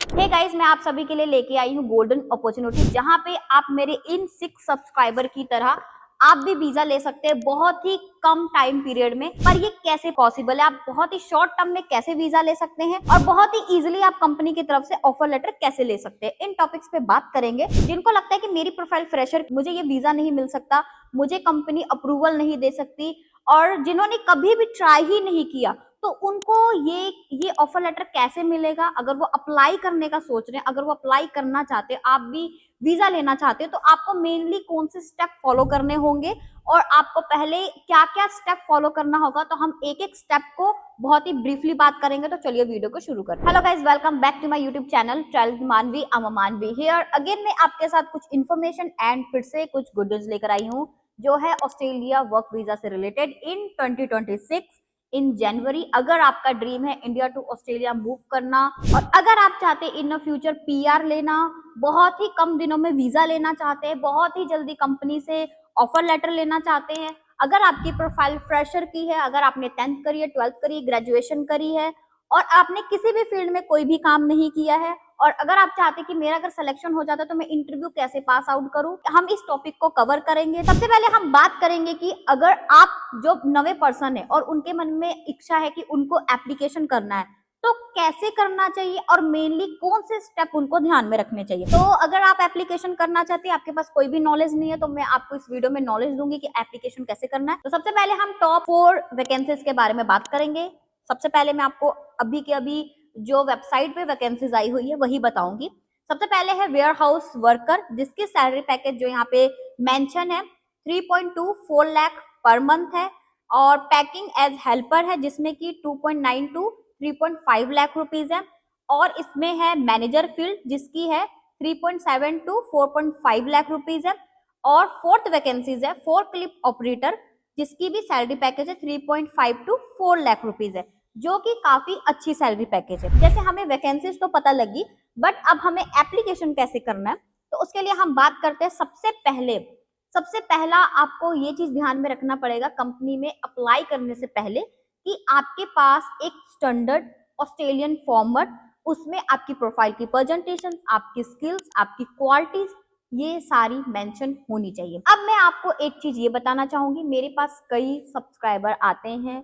Hey guys, मैं आप सभी के लिए लेके आई हूँ गोल्डन अपॉर्चुनिटी, जहां पे आप मेरे इन 6 सब्सक्राइबर की तरह आप भी वीजा ले सकते हैं बहुत ही कम टाइम पीरियड में। पर ये कैसे पॉसिबल है? आप बहुत ही शॉर्ट टर्म में कैसे वीजा ले सकते हैं और बहुत ही इजीली आप कंपनी की तरफ से ऑफर लेटर कैसे ले सकते हैं, इन टॉपिक्स पे बात करेंगे। जिनको लगता है कि मेरी प्रोफाइल फ्रेशर, मुझे ये वीजा नहीं मिल सकता, मुझे कंपनी अप्रूवल नहीं दे सकती, और जिन्होंने कभी भी ट्राई ही नहीं किया, तो उनको ये ऑफर लेटर कैसे मिलेगा? अगर वो अप्लाई करने का सोच रहे हैं, अगर वो अप्लाई करना चाहते हैं, आप भी वीजा लेना चाहते हैं, तो आपको मेनली कौन से स्टेप फॉलो करने होंगे और आपको पहले क्या क्या स्टेप फॉलो करना होगा, तो हम एक एक स्टेप को बहुत ही ब्रीफली बात करेंगे। तो चलिए वीडियो को शुरू करते हैं। Hello guys, welcome back to my YouTube channel travel Manvi. I am Manvi here again. मैं आपके साथ कुछ इन्फॉर्मेशन एंड फिर से कुछ गुड न्यूज लेकर आई हूँ, जो है ऑस्ट्रेलिया वर्क वीजा से रिलेटेड इन 2026 इन जनवरी। अगर आपका ड्रीम है इंडिया टू ऑस्ट्रेलिया मूव करना, और अगर आप चाहते हैं इन फ्यूचर पीआर लेना, बहुत ही कम दिनों में वीजा लेना चाहते हैं, बहुत ही जल्दी कंपनी से ऑफर लेटर लेना चाहते हैं, अगर आपकी प्रोफाइल फ्रेशर की है, अगर आपने 10th करी है, 12th करी, ग्रेजुएशन करी है और आपने किसी भी फील्ड में कोई भी काम नहीं किया है, और अगर आप चाहते हैं कि मेरा अगर सिलेक्शन हो जाता है तो मैं इंटरव्यू कैसे पास आउट करूं, हम इस टॉपिक को कवर करेंगे। सबसे पहले हम बात करेंगे कि अगर आप जो नवे पर्सन है और उनके मन में इच्छा है कि उनको एप्लीकेशन करना है, तो कैसे करना चाहिए और मेनली कौन से स्टेप उनको ध्यान में रखने चाहिए। तो अगर आप एप्लीकेशन करना चाहते हैं, आपके पास कोई भी नॉलेज नहीं है, तो मैं आपको इस वीडियो में नॉलेज दूंगी कि एप्लीकेशन कैसे करना है। तो सबसे पहले हम टॉप 4 वैकेंसीज के बारे में बात करेंगे। सबसे पहले मैं आपको अभी के अभी जो वेबसाइट पे वैकेंसीज आई हुई है वही बताऊंगी। सबसे पहले है वेयर हाउस वर्कर, जिसकी सैलरी पैकेज जो यहाँ पे मेंशन है 3.24 लाख पर मंथ है, और पैकिंग एज हेल्पर है जिसमें कि 2.9 टू 3.5 लाख रुपीज है, और इसमें है मैनेजर फील्ड जिसकी है 3.7 टू 4.5 लाख रुपीज है, और फोर्थ वैकेंसीज है फोर क्लिप ऑपरेटर जिसकी भी सैलरी पैकेज है 3.5 टू 4 लाख रुपीज है, जो कि काफी अच्छी सैलरी पैकेज है। जैसे हमें वैकेंसीज तो पता लगी, बट अब हमें एप्लीकेशन कैसे करना है, तो उसके लिए हम बात करते हैं। सबसे पहला आपको ये चीज ध्यान में रखना पड़ेगा कंपनी में अप्लाई करने से पहले, कि आपके पास एक स्टैंडर्ड ऑस्ट्रेलियन फॉर्मेट, उसमें आपकी प्रोफाइल की प्रेजेंटेशन, आपकी स्किल्स, आपकी क्वालिटीज, ये सारी मेंशन होनी चाहिए। अब मैं आपको एक चीज ये बताना चाहूंगी, मेरे पास कई सब्सक्राइबर आते हैं,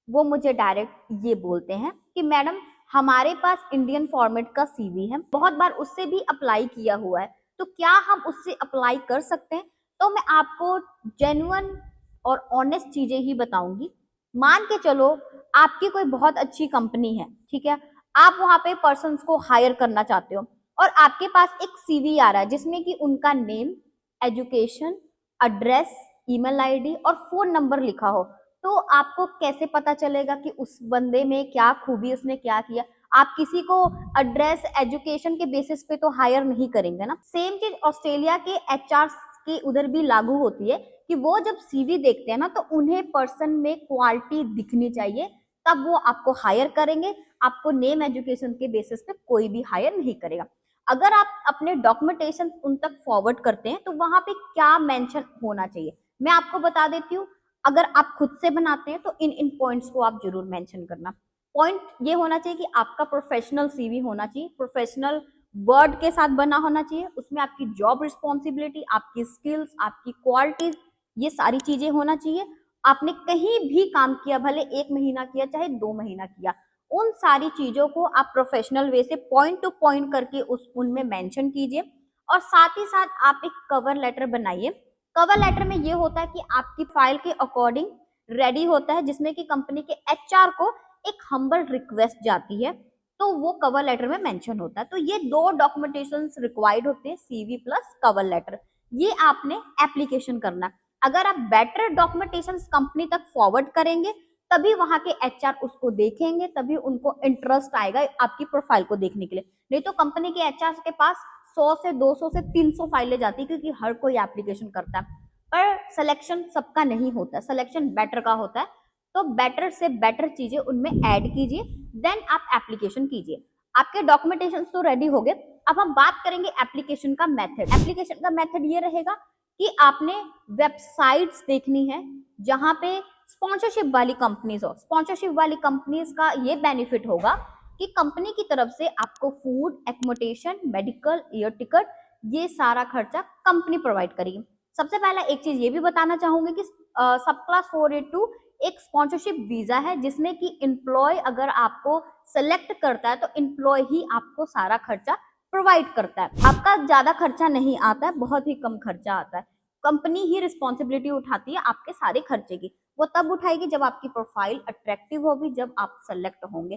वो मुझे डायरेक्ट ये बोलते हैं कि मैडम हमारे पास इंडियन फॉर्मेट का सीवी है, बहुत बार उससे भी अप्लाई किया हुआ है, तो क्या हम उससे अप्लाई कर सकते हैं? तो मैं आपको जेन्युइन और ऑनेस्ट चीजें ही बताऊंगी। मान के चलो आपकी कोई बहुत अच्छी कंपनी है, ठीक है, आप वहां पे पर्सन्स को हायर करना चाहते हो, और आपके पास एक सीवी आ रहा है जिसमें कि उनका name, education, address, email ID और फोन नंबर लिखा हो, तो आपको कैसे पता चलेगा कि उस बंदे में क्या खूबी, उसने क्या किया? आप किसी को एड्रेस, एजुकेशन के बेसिस पे तो हायर नहीं करेंगे ना। सेम चीज ऑस्ट्रेलिया के एचआर की उधर भी लागू होती है कि वो जब सीवी देखते हैं ना, तो उन्हें पर्सन में क्वालिटी दिखनी चाहिए, तब वो आपको हायर करेंगे। आपको नेम, एजुकेशन के बेसिस पे कोई भी हायर नहीं करेगा। अगर आप अपने डॉक्यूमेंटेशन उन तक फॉरवर्ड करते हैं, तो वहां पे क्या मेंशन होना चाहिए मैं आपको बता देती हूँ। अगर आप खुद से बनाते हैं तो इन इन पॉइंट्स को आप जरूर मेंशन करना। पॉइंट ये होना चाहिए कि आपका प्रोफेशनल सीवी होना चाहिए, प्रोफेशनल वर्ड के साथ बना होना चाहिए, उसमें आपकी जॉब रिस्पॉन्सिबिलिटी, आपकी स्किल्स, आपकी क्वालिटीज, ये सारी चीजें होना चाहिए। आपने कहीं भी काम किया, भले 1 महीना किया चाहे 2 महीना किया, उन सारी चीजों को आप प्रोफेशनल वे से पॉइंट टू पॉइंट करके उनमें मेंशन कीजिए। और साथ ही साथ आप एक कवर लेटर बनाइए। कवर लेटर में ये होता है कि आपकी फाइल के अकॉर्डिंग रेडी होता है, जिसमें कि कंपनी के एचआर को एक हम्बल रिक्वेस्ट जाती है, तो वो कवर लेटर में मेंशन होता है। तो ये 2 डॉक्यूमेंटेशंस रिक्वायर्ड होते हैं, सीवी प्लस कवर लेटर। ये आपने एप्लीकेशन करना। अगर आप बेटर डॉक्यूमेंटेशंस कंपनी तक फॉरवर्ड करेंगे, तभी वहां के एचआर उसको देखेंगे, तभी उनको इंटरेस्ट आएगा आपकी प्रोफाइल को देखने के लिए। नहीं तो कंपनी के एचआर के पास 100 से 200 से 300 फाइलें जाती है, क्योंकि हर कोई एप्लीकेशन करता है, पर सिलेक्शन सबका नहीं होता, सिलेक्शन बेटर का होता है। तो बेटर से बेटर चीजें उनमें ऐड कीजिए, देन आप एप्लीकेशन कीजिए। आपके डॉक्यूमेंटेशन तो रेडी हो गए। अब हम बात करेंगे एप्लीकेशन का मेथड। एप्लीकेशन का मेथड ये रहेगा कि आपने वेबसाइट्स देखनी है जहां पे स्पॉन्सरशिप वाली कंपनीज हो। स्पॉन्सरशिप वाली कंपनीज का ये बेनिफिट होगा कि कंपनी की तरफ से आपको food, accommodation, medical, air ticket ये सारा खर्चा कंपनी प्रोवाइड करेगी। सबसे पहला एक चीज ये भी बताना चाहूंगी कि सब क्लास 482 एक स्पॉन्सरशिप वीजा है जिसमें कि एम्प्लॉय अगर आपको सेलेक्ट करता है तो एम्प्लॉय ही आपको सारा खर्चा प्रोवाइड करता है। आपका ज्यादा खर्चा नहीं आता है, बहुत ही कम खर्चा आता है। कंपनी ही रिस्पॉन्सिबिलिटी उठाती है आपके सारे खर्चे की। वो तब उठाएगी जब आपकी प्रोफाइल अट्रैक्टिव होगी, जब आप सेलेक्ट होंगे।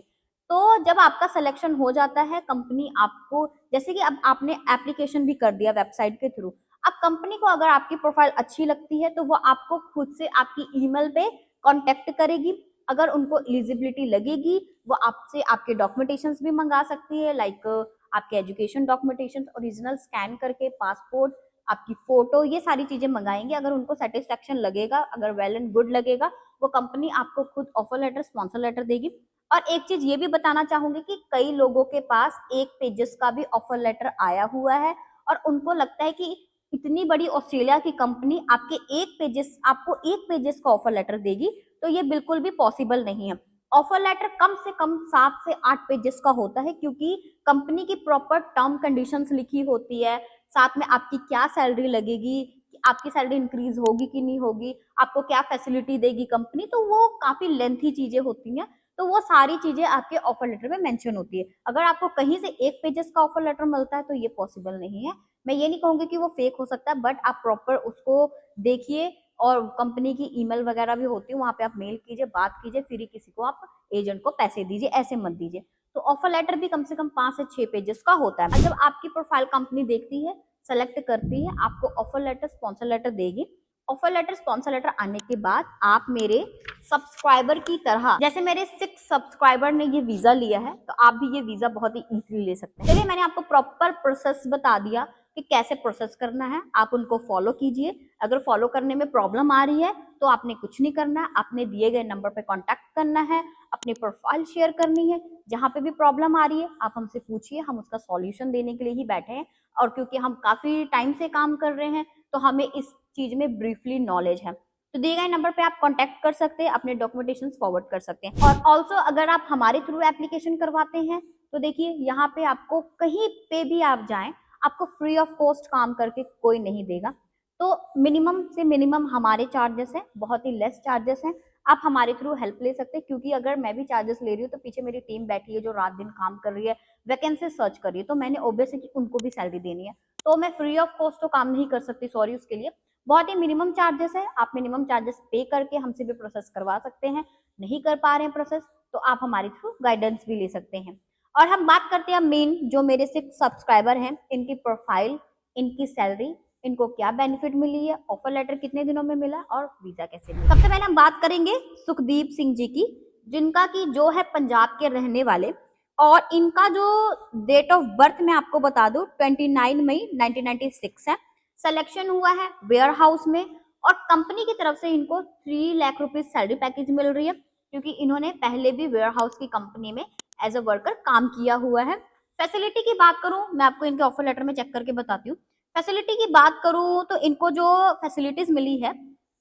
तो जब आपका सिलेक्शन हो जाता है कंपनी आपको, जैसे कि अब आपने एप्लीकेशन भी कर दिया वेबसाइट के थ्रू, अब कंपनी को अगर आपकी प्रोफाइल अच्छी लगती है तो वो आपको खुद से आपकी ईमेल पे कांटेक्ट करेगी। अगर उनको एलिजिबिलिटी लगेगी वो आपसे आपके डॉक्यूमेंटेशंस भी मंगा सकती है, लाइक आपके एजुकेशन डॉक्यूमेंटेशन ओरिजिनल स्कैन करके, पासपोर्ट, आपकी फोटो, ये सारी चीजें मंगाएंगे। अगर उनको सेटिस्फेक्शन लगेगा, अगर वेल एंड गुड लगेगा, वो कंपनी आपको खुद ऑफर लेटर, स्पॉन्सर लेटर देगी। और एक चीज ये भी बताना चाहूंगी कि कई लोगों के पास एक पेजेस का भी ऑफर लेटर आया हुआ है और उनको लगता है कि इतनी बड़ी ऑस्ट्रेलिया की कंपनी आपको एक पेजेस का ऑफर लेटर देगी, तो ये बिल्कुल भी पॉसिबल नहीं है। ऑफर लेटर कम से कम 7 से 8 पेजेस का होता है, क्योंकि कंपनी की प्रॉपर टर्म कंडीशंस लिखी होती है, साथ में आपकी क्या सैलरी लगेगी, आपकी सैलरी इंक्रीज होगी कि नहीं होगी, आपको क्या फैसिलिटी देगी कंपनी, तो वो काफी लेंथी चीजें होती हैं। तो वो सारी चीजें आपके ऑफर लेटर में मेंशन होती है। अगर आपको कहीं से एक पेजेस का ऑफर लेटर मिलता है तो ये पॉसिबल नहीं है। मैं ये नहीं कहूंगी कि वो फेक हो सकता है, बट आप प्रॉपर उसको देखिए। और कंपनी की ईमेल वगैरह भी होती है, वहां पे आप मेल कीजिए, बात कीजिए, फिर ही किसी को आप एजेंट को पैसे दीजिए, ऐसे मत दीजिए। तो ऑफर लेटर भी कम से कम 5 से 6 पेजेस का होता है। जब आपकी प्रोफाइल कंपनी देखती है, सेलेक्ट करती है, आपको ऑफर लेटर, स्पॉन्सर लेटर देगी। ऑफर लेटर, स्पॉन्सर लेटर आने के बाद आप मेरे सब्सक्राइबर की तरह, जैसे मेरे 6 सब्सक्राइबर ने ये वीजा लिया है, तो आप भी ये वीजा बहुत ही इजीली ले सकते हैं। चलिए, मैंने आपको प्रॉपर प्रोसेस बता दिया कि कैसे प्रोसेस करना है, आप उनको फॉलो कीजिए। अगर फॉलो करने में प्रॉब्लम आ रही है तो आपने कुछ नहीं करना है, आपने दिए गए नंबर पे कांटेक्ट करना है, अपनी प्रोफाइल शेयर करनी है। जहां पे भी प्रॉब्लम आ रही है आप हमसे पूछिए, हम उसका सॉल्यूशन देने के लिए ही बैठे हैं। और क्योंकि हम काफी टाइम से काम कर रहे हैं तो हमें इस चीज में ब्रीफली नॉलेज है। तो दिए गए नंबर पे आप कांटेक्ट कर सकते हैं, अपने डॉक्यूमेंटेशन फॉरवर्ड कर सकते हैं। और ऑल्सो अगर आप हमारे थ्रू एप्लीकेशन करवाते हैं तो देखिए, यहाँ पे आपको कहीं पे भी आप जाएं, आपको फ्री ऑफ कॉस्ट काम करके कोई नहीं देगा। तो मिनिमम से मिनिमम हमारे चार्जेस हैं, बहुत ही लेस चार्जेस हैं। आप हमारे थ्रू हेल्प ले सकते हैं, क्योंकि अगर मैं भी चार्जेस ले रही हूँ तो पीछे मेरी टीम बैठी है जो रात दिन काम कर रही है, वैकेंसी सर्च कर रही है, तो मैंने ऑब्वियस है कि उनको भी सैलरी देनी है। तो मैं फ्री ऑफ कॉस्ट तो काम नहीं कर सकती, सॉरी उसके लिए। बहुत ही मिनिमम चार्जेस है, आप मिनिमम चार्जेस पे करके हमसे भी प्रोसेस करवा सकते हैं। नहीं कर पा रहे हैं प्रोसेस तो आप हमारे थ्रू गाइडेंस भी ले सकते हैं। और हम बात करते हैं मेन, जो मेरे 6 सब्सक्राइबर हैं, इनकी प्रोफाइल, इनकी सैलरी, इनको क्या बेनिफिट मिली है, ऑफर लेटर कितने दिनों में मिला और वीजा कैसे मिला। सबसे पहले हम बात करेंगे सुखदीप सिंह जी की, जिनका की जो है पंजाब के रहने वाले, और इनका जो डेट ऑफ बर्थ मैं आपको बता दूं 29 मई 1996 है। सिलेक्शन हुआ है वेयर हाउस में, और कंपनी की तरफ से इनको 3 लाख रुपीज सैलरी पैकेज मिल रही है, क्योंकि इन्होंने पहले भी वेयर हाउस की कंपनी में एज अ वर्कर काम किया हुआ है। फैसिलिटी की बात करूं, मैं आपको इनके ऑफर लेटर में चेक करके बताती हूँ। फैसिलिटी की बात करूं तो इनको जो फैसिलिटीज मिली है,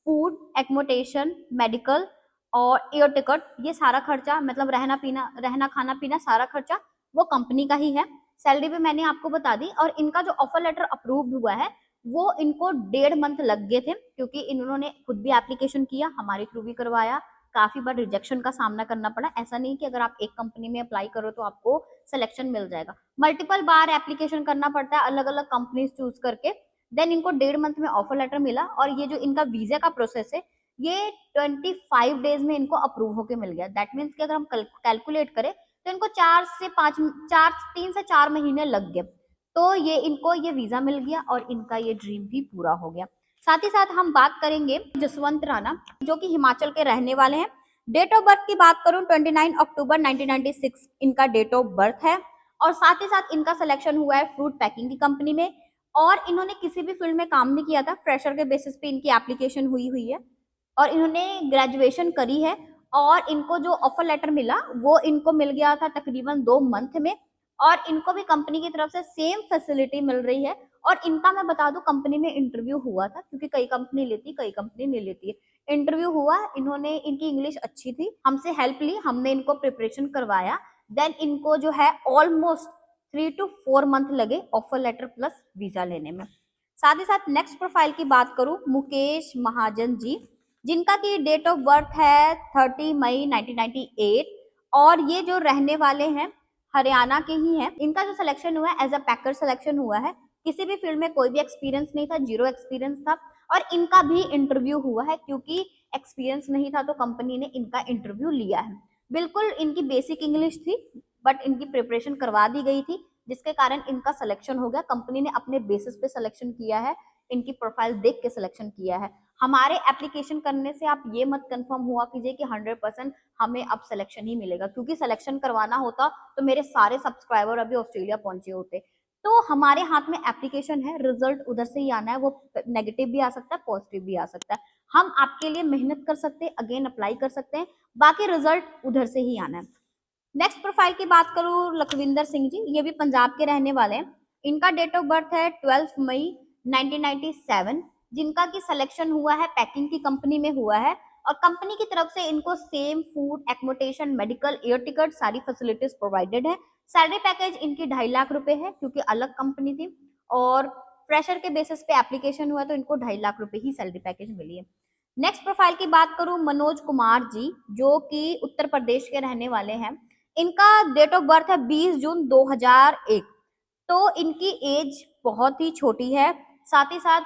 फूड, एकोमोडेशन, मेडिकल और एयर टिकट, ये सारा खर्चा, मतलब रहना खाना पीना सारा खर्चा वो कंपनी का ही है। सैलरी भी मैंने आपको बता दी। और इनका जो ऑफर लेटर अप्रूव्ड हुआ है वो इनको 1.5 मंथ लग गए थे, क्योंकि इन्होंने खुद भी एप्लीकेशन किया, हमारे थ्रू भी करवाया, काफी बार रिजेक्शन का सामना करना पड़ा। ऐसा नहीं कि अगर आप एक कंपनी में अप्लाई करो तो आपको सिलेक्शन मिल जाएगा, मल्टीपल बार एप्लीकेशन करना पड़ता है, अलग अलग कंपनीज चूज करके। देन इनको 1.5 मंथ में ऑफर लेटर मिला, और ये जो इनका वीजा का प्रोसेस है ये 25 डेज में इनको अप्रूव होके मिल गया। दैट मीन्स कि अगर हम कैलकुलेट करें तो इनको 3 से 4 महीने लग गए, तो इनको ये वीजा मिल गया और इनका ये ड्रीम भी पूरा हो गया। साथ ही साथ हम बात करेंगे जसवंत राणा, जो कि हिमाचल के रहने वाले हैं। डेट ऑफ बर्थ की बात करूं 29 अक्टूबर 1996 इनका डेट ऑफ बर्थ है। और साथ ही साथ इनका सिलेक्शन हुआ है फ्रूट पैकिंग की कंपनी में, और इन्होंने किसी भी फील्ड में काम नहीं किया था, फ्रेशर के बेसिस पे इनकी एप्लीकेशन हुई है, और इन्होंने ग्रेजुएशन करी है। और इनको जो ऑफर लेटर मिला वो इनको मिल गया था तकरीबन 2 मंथ में, और इनको भी कंपनी की तरफ से सेम फैसिलिटी मिल रही है। और इनका मैं बता दूं, कंपनी में इंटरव्यू हुआ था, क्योंकि कई कंपनी लेती, कई कंपनी नहीं लेती है। इंटरव्यू हुआ, इन्होंने, इनकी इंग्लिश अच्छी थी, हमसे हेल्प ली, हमने इनको प्रिपरेशन करवाया, देन इनको जो है ऑलमोस्ट 3 to 4 मंथ लगे ऑफर लेटर प्लस वीजा लेने में। साथ ही साथ नेक्स्ट प्रोफाइल की बात करूं, मुकेश महाजन जी, जिनका की डेट ऑफ बर्थ है 30 मई 1998 और ये जो रहने वाले हैं हरियाणा के ही हैं। इनका जो सिलेक्शन हुआ है एज अ पैकर सिलेक्शन हुआ है, किसी भी फील्ड में कोई भी एक्सपीरियंस नहीं था, जीरो एक्सपीरियंस था और इनका भी इंटरव्यू हुआ है क्योंकि एक्सपीरियंस नहीं था तो कंपनी ने इनका इंटरव्यू लिया है। बिल्कुल इनकी बेसिक इंग्लिश थी बट इनकी प्रिपरेशन करवा दी गई थी जिसके कारण इनका सिलेक्शन हो गया। कंपनी ने अपने बेसिस पे सिलेक्शन किया है, इनकी प्रोफाइल देख के सिलेक्शन किया है। हमारे एप्लीकेशन करने से आप ये मत कंफर्म हुआ कीजिए कि 100% हमें अब सिलेक्शन ही मिलेगा, क्योंकि सिलेक्शन करवाना होता तो मेरे सारे सब्सक्राइबर अभी ऑस्ट्रेलिया पहुंचे होते। तो हमारे हाथ में एप्लीकेशन है, रिजल्ट उधर से ही आना है, वो नेगेटिव भी आ सकता है पॉजिटिव भी आ सकता है। हम आपके लिए मेहनत कर सकते हैं, अगेन अप्लाई कर सकते हैं, बाकी रिजल्ट उधर से ही आना है। नेक्स्ट प्रोफाइल की बात करूं, लखविंदर सिंह जी, ये भी पंजाब के रहने वाले हैं। इनका डेट ऑफ बर्थ है 12 मई 1997, जिनका की सिलेक्शन हुआ है पैकिंग की कंपनी में हुआ है और कंपनी की तरफ से इनको same food, accommodation, medical, air ticket सारी फैसिलिटीज प्रोवाइडेड है। सैलरी पैकेज इनकी 2.5 लाख रुपए है क्योंकि अलग कंपनी थी और फ्रेशर के बेसिस पे एप्लीकेशन हुआ तो इनको 2.5 लाख रुपए ही सैलरी पैकेज मिली है। नेक्स्ट प्रोफाइल की बात करूं, मनोज कुमार जी, जो कि उत्तर प्रदेश के रहने वाले हैं। इनका डेट ऑफ बर्थ है 20 जून 2001, तो इनकी एज बहुत ही छोटी है। साथ ही साथ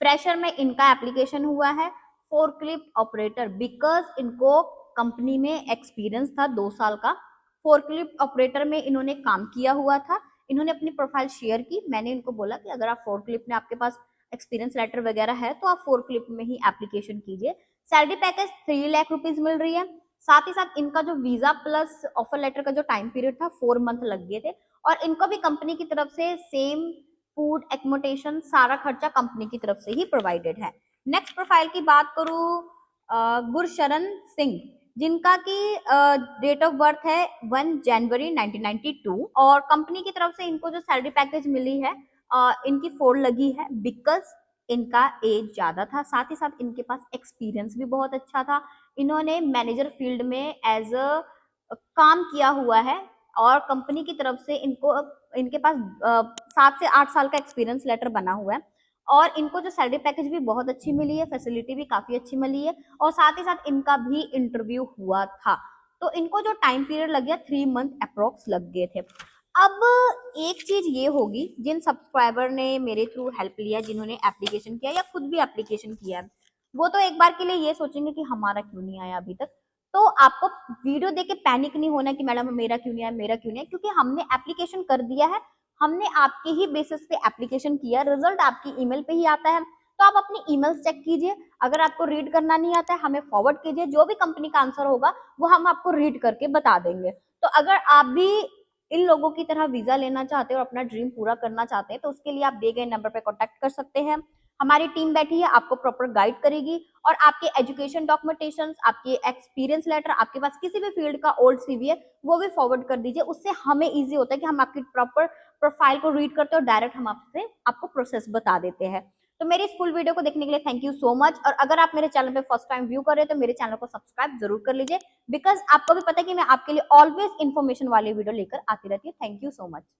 फ्रेशर में इनका एप्लीकेशन हुआ है फोर्कलिफ्ट ऑपरेटर, बिकॉज इनको कंपनी में एक्सपीरियंस था 2 साल का। फोर्कलिफ्ट ऑपरेटर में इन्होंने काम किया हुआ था। इन्होंने अपनी प्रोफाइल शेयर की, मैंने इनको बोला कि अगर आप फोर्कलिफ्ट में आपके पास एक्सपीरियंस लेटर वगैरह है तो आप फोर्कलिफ्ट में ही एप्लीकेशन कीजिए। सैलरी पैकेज 3 लाख रुपीज मिल रही है। साथ ही साथ इनका जो वीजा प्लस ऑफर लेटर का जो टाइम पीरियड था 4 मंथ लग गए थे और इनको भी कंपनी की तरफ से सेम फूड, एकोमोडेशन सारा खर्चा कंपनी की तरफ से ही प्रोवाइडेड है। नेक्स्ट प्रोफाइल की बात करूं, गुरशरण सिंह, जिनका की डेट ऑफ बर्थ है 1 जनवरी 1992 और कंपनी की तरफ से इनको जो सैलरी पैकेज मिली है इनकी 4 लगी है बिकॉज इनका एज ज्यादा था। साथ ही साथ इनके पास एक्सपीरियंस भी बहुत अच्छा था। इन्होंने मैनेजर फील्ड में एज अ काम किया हुआ है और कंपनी की तरफ से इनको इनके पास 7 से 8 साल का एक्सपीरियंस लेटर बना हुआ है और इनको जो सैलरी पैकेज भी बहुत अच्छी मिली है, फैसिलिटी भी काफी अच्छी मिली है और साथ ही साथ इनका भी इंटरव्यू हुआ था। तो इनको जो टाइम पीरियड लग गया 3 मंथ अप्रोक्स लग गए थे। अब एक चीज ये होगी, जिन सब्सक्राइबर ने मेरे थ्रू हेल्प लिया, जिन्होंने एप्लीकेशन किया या खुद भी एप्लीकेशन किया है, वो तो एक बार के लिए ये सोचेंगे कि हमारा क्यों नहीं आया अभी तक। तो आपको वीडियो देख के पैनिक नहीं होना कि मैडम मेरा क्यों नहीं आया, मेरा क्यों नहीं आया, क्योंकि हमने एप्लीकेशन कर दिया है, हमने आपके ही बेसिस पे एप्लीकेशन किया, रिजल्ट आपकी ईमेल पे ही आता है। तो आप अपनी ईमेल्स चेक कीजिए, अगर आपको रीड करना नहीं आता है हमें फॉरवर्ड कीजिए, जो भी कंपनी का आंसर होगा वो हम आपको रीड करके बता देंगे। तो अगर आप भी इन लोगों की तरह वीजा लेना चाहते हो और अपना ड्रीम पूरा करना चाहते हैं तो उसके लिए आप दिए गए नंबर पर कॉन्टैक्ट कर सकते हैं। हमारी टीम बैठी है, आपको प्रॉपर गाइड करेगी और आपके एजुकेशन डॉक्यूमेंटेशन, आपके एक्सपीरियंस लेटर, आपके पास किसी भी फील्ड का ओल्ड सीवी है वो भी फॉरवर्ड कर दीजिए। उससे हमें इजी होता है कि हम आपकी प्रॉपर प्रोफाइल को रीड करते हैं और डायरेक्ट हम आपसे आपको प्रोसेस बता देते हैं। तो मेरी इस फुल वीडियो को देखने के लिए थैंक यू सो मच। और अगर आप मेरे चैनल पे फर्स्ट टाइम व्यू कर रहे हो तो मेरे चैनल को सब्सक्राइब जरूर कर लीजिए, बिकॉज आपको भी पता है कि मैं आपके लिए ऑलवेज इन्फॉर्मेशन वाली वीडियो लेकर आती रहती हूँ। Thank you so much.